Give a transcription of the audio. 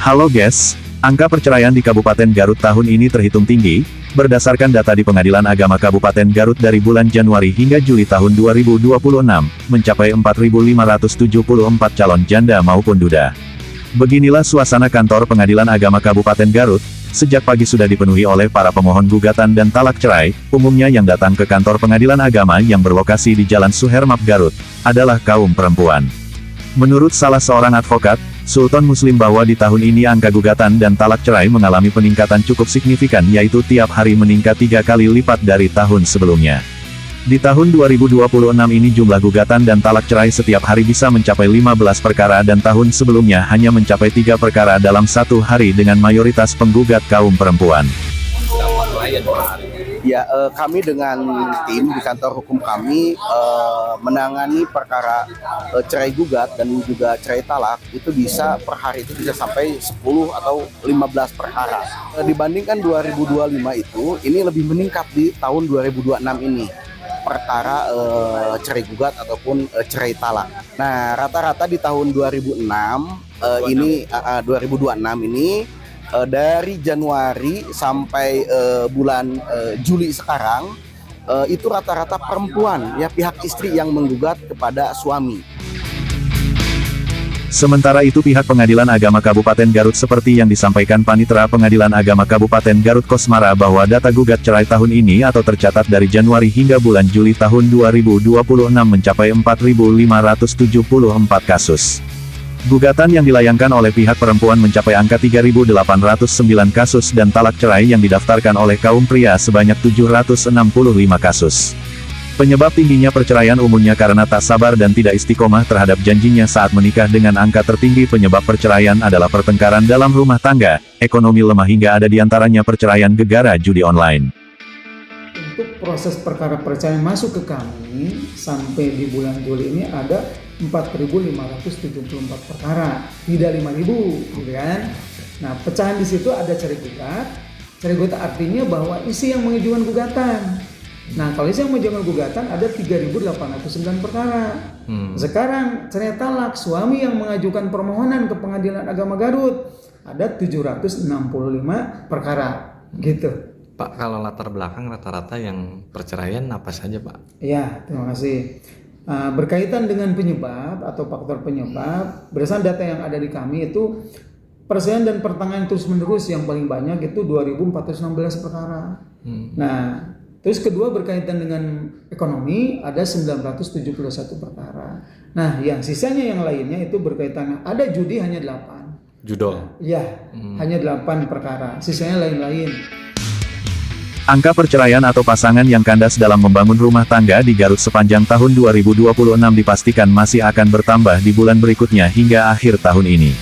Halo guys, angka perceraian di Kabupaten Garut tahun ini terhitung tinggi, berdasarkan data di Pengadilan Agama Kabupaten Garut dari bulan Januari hingga Juli tahun 2026, mencapai 4.574 calon janda maupun duda. Beginilah suasana kantor Pengadilan Agama Kabupaten Garut, sejak pagi sudah dipenuhi oleh para pemohon gugatan dan talak cerai, umumnya yang datang ke kantor Pengadilan Agama yang berlokasi di Jalan Suhermap Garut, adalah kaum perempuan. Menurut salah seorang advokat, Sultan Muslim, bahwa di tahun ini angka gugatan dan talak cerai mengalami peningkatan cukup signifikan, yaitu tiap hari meningkat 3 kali lipat dari tahun sebelumnya. Di tahun 2026 ini jumlah gugatan dan talak cerai setiap hari bisa mencapai 15 perkara dan tahun sebelumnya hanya mencapai 3 perkara dalam satu hari dengan mayoritas penggugat kaum perempuan. Ya, kami dengan tim di kantor hukum kami menangani perkara cerai gugat dan juga cerai talak itu bisa per hari itu bisa sampai 10 atau 15 perkara. Dibandingkan 2025 itu, ini lebih meningkat di tahun 2026 ini. Perkara cerai gugat ataupun cerai talak. Nah, rata-rata di tahun 2026 ini dari Januari sampai bulan Juli sekarang itu rata-rata perempuan, ya, pihak istri yang menggugat kepada suami. Sementara itu pihak Pengadilan Agama Kabupaten Garut seperti yang disampaikan Panitera Pengadilan Agama Kabupaten Garut Kosmara bahwa data gugat cerai tahun ini atau tercatat dari Januari hingga bulan Juli tahun 2026 mencapai 4.574 kasus. Gugatan yang dilayangkan oleh pihak perempuan mencapai angka 3.809 kasus dan talak cerai yang didaftarkan oleh kaum pria sebanyak 765 kasus. Penyebab tingginya perceraian umumnya karena tak sabar dan tidak istiqomah terhadap janjinya saat menikah. Dengan angka tertinggi penyebab perceraian adalah pertengkaran dalam rumah tangga, ekonomi lemah hingga ada diantaranya perceraian gara-gara judi online. Untuk proses perkara perceraian masuk ke kami sampai di bulan Juli ini ada 4.574 perkara, tidak 5.000, gitu kan? Nah, pecahan di situ ada cerai gugat. Cerai gugat artinya bahwa isi yang mengajukan gugatan. Nah, kalau isi yang mengajukan gugatan ada 3.809 perkara. Sekarang cerai talak, suami yang mengajukan permohonan ke Pengadilan Agama Garut ada 765 perkara, gitu. Pak, kalau latar belakang rata-rata yang perceraian apa saja, Pak? Ya, terima kasih. Berkaitan dengan penyebab atau faktor penyebab, berdasarkan data yang ada di kami itu perceraian dan pertengkaran terus-menerus yang paling banyak itu 2.416 perkara. Nah, terus kedua berkaitan dengan ekonomi ada 971 perkara. Nah, yang sisanya yang lainnya itu berkaitan, ada judi hanya 8. Judol? Ya, hanya 8 perkara, sisanya lain-lain. Angka perceraian atau pasangan yang kandas dalam membangun rumah tangga di Garut sepanjang tahun 2026 dipastikan masih akan bertambah di bulan berikutnya hingga akhir tahun ini.